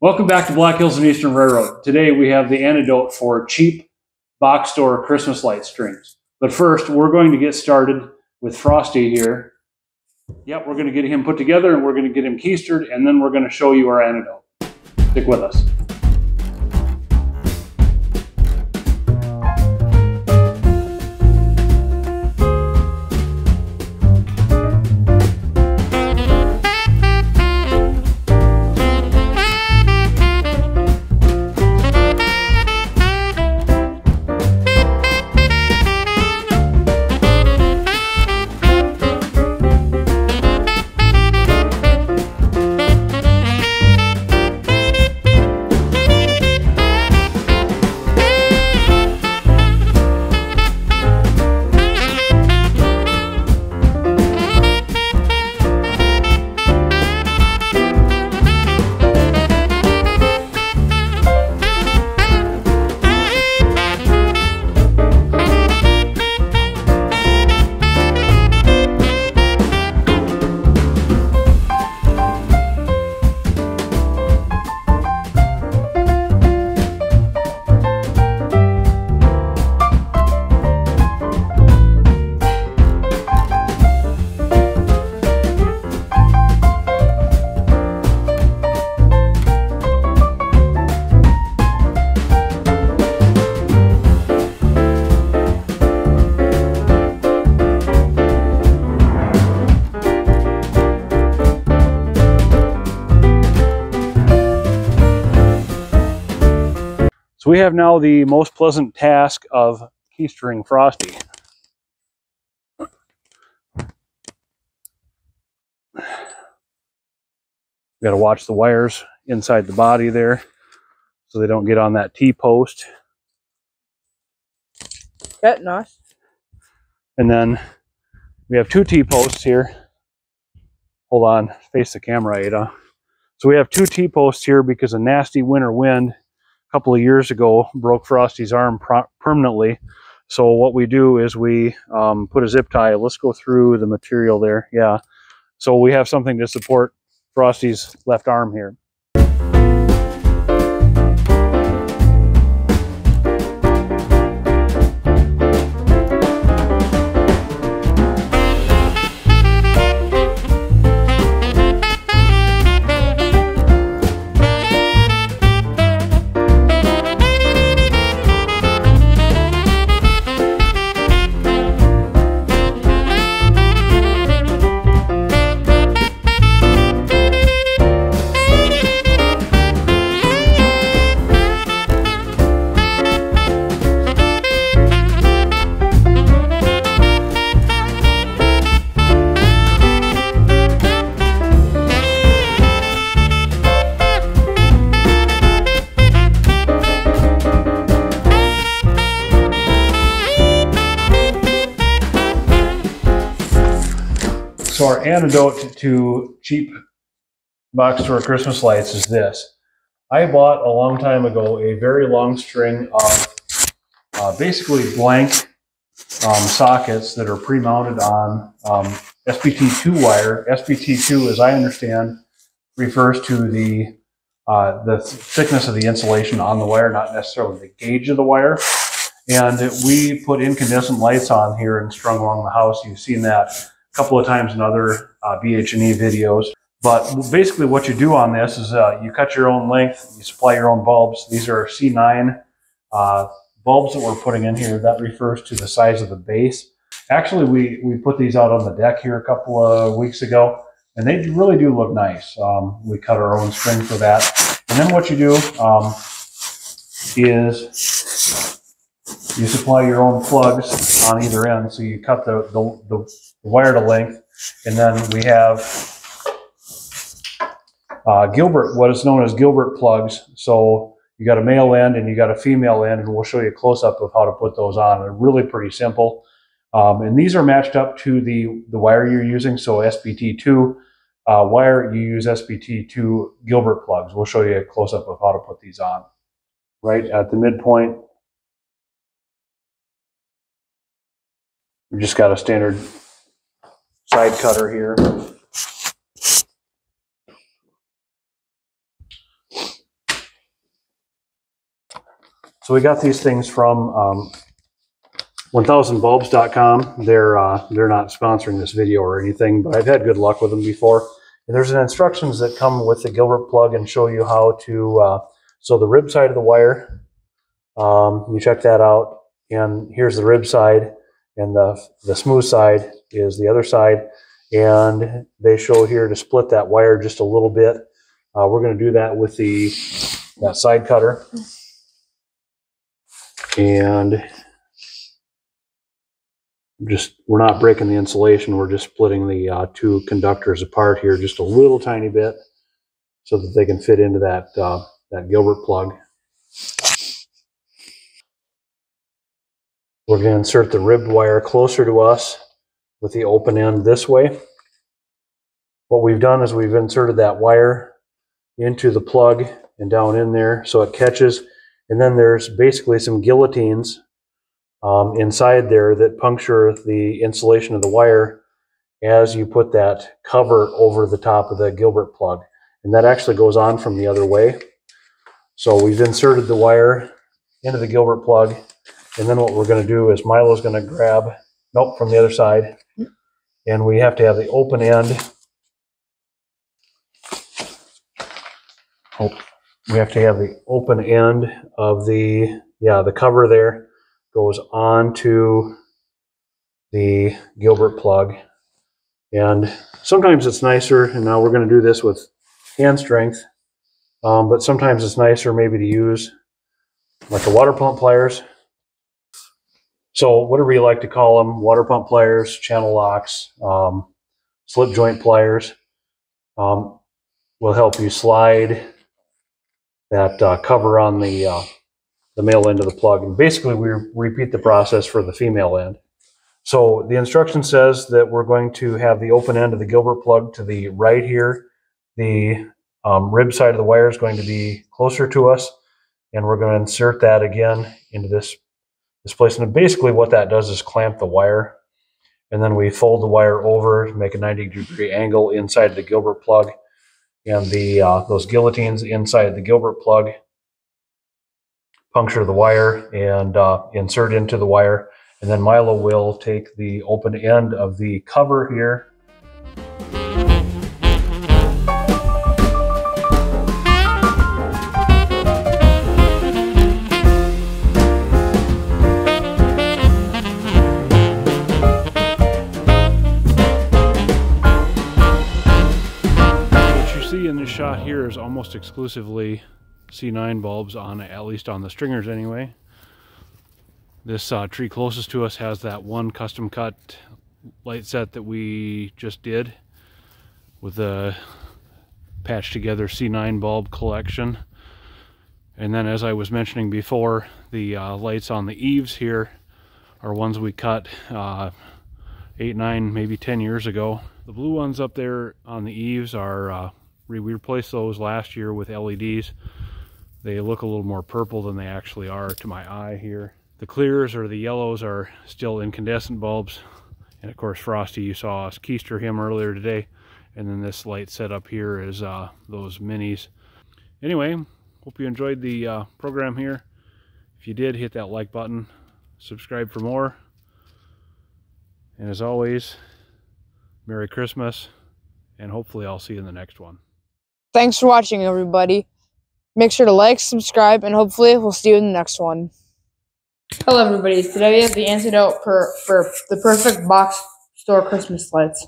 Welcome back to Black Hills and Eastern Railroad. Today we have the antidote for cheap box store Christmas light strings. But first, we're going to get started with Frosty here. Yep, we're going to get him put together and we're going to get him keistered, and then we're going to show you our antidote. Stick with us. So we have now the most pleasant task of keistering Frosty. We got to watch the wires inside the body there so they don't get on that T-post. That's nice. And then we have two T-posts here. Hold on, face the camera, Ada. So we have two T-posts here because a nasty winter wind couple of years ago broke Frosty's arm permanently. So what we do is we put a zip tie. Let's go through the material there. Yeah, so we have something to support Frosty's left arm here. So our antidote to cheap box store Christmas lights is this. I bought a long time ago a very long string of basically blank sockets that are pre-mounted on SPT2 wire. SPT2, as I understand, refers to the thickness of the insulation on the wire, not necessarily the gauge of the wire. And we put incandescent lights on here and strung along the house. You've seen that a couple of times in other BH&E videos. But basically what you do on this is you cut your own length, you supply your own bulbs. These are C9 bulbs that we're putting in here. That refers to the size of the base. Actually, we put these out on the deck here a couple of weeks ago, and they really do look nice. We cut our own string for that. And then what you do is you supply your own plugs on either end. So you cut the wire to length, and then we have Gilbert, what is known as Gilbert plugs. So you got a male end and you got a female end, and we'll show you a close-up of how to put those on. They're really pretty simple. And these are matched up to the wire you're using. So SPT2 wire, you use SPT2 Gilbert plugs. We'll show you a close-up of how to put these on. Right at the midpoint, we just got a standard side cutter here. So we got these things from 1000bulbs.com. They're not sponsoring this video or anything, but I've had good luck with them before. And there's instructions that come with the Gilbert plug and show you how to, so the rib side of the wire, you check that out. And here's the rib side, and the smooth side is the other side. And they show here to split that wire just a little bit. We're going to do that with that side cutter. And we're not breaking the insulation, we're just splitting the two conductors apart here just a little tiny bit so that they can fit into that Gilbert plug. We're going to insert the ribbed wire closer to us with the open end this way. What we've done is we've inserted that wire into the plug and down in there so it catches, and then there's basically some guillotines inside there that puncture the insulation of the wire as you put that cover over the top of the Gilbert plug. And that actually goes on from the other way. So we've inserted the wire into the Gilbert plug, and then what we're going to do is Milo's going to grab, nope, from the other side, and we have to have the open end. We have to have the open end of the cover there goes onto the Gilbert plug. And sometimes it's nicer, and now we're going to do this with hand strength, but sometimes it's nicer maybe to use like the water pump pliers. So whatever you like to call them, water pump pliers, channel locks, slip joint pliers, will help you slide that cover on the male end of the plug. And basically we repeat the process for the female end. So the instruction says that we're going to have the open end of the Gilbert plug to the right here. The rib side of the wire is going to be closer to us, and we're going to insert that again into this place. And basically what that does is clamp the wire, and then we fold the wire over to make a 90-degree angle inside the Gilbert plug, and those guillotines inside the Gilbert plug puncture the wire and insert into the wire. And then Milo will take the open end of the cover here. What you see in this shot here is almost exclusively C9 bulbs, at least on the stringers anyway. This tree closest to us has that one custom cut light set that we just did with the patched together C9 bulb collection. And then, as I was mentioning before, the lights on the eaves here are ones we cut 8, 9, maybe 10 years ago. The blue ones up there on the eaves are, we replaced those last year with LEDs. They look a little more purple than they actually are to my eye here. The clears or the yellows are still incandescent bulbs. And of course Frosty, you saw us keister him earlier today. And then this light setup here is those minis. Anyway, hope you enjoyed the program here. If you did, hit that like button, subscribe for more. And as always, Merry Christmas, and hopefully I'll see you in the next one. Thanks for watching, everybody. Make sure to like, subscribe, and hopefully we'll see you in the next one. Hello, everybody. Today we have the antidote for the perfect box store Christmas lights.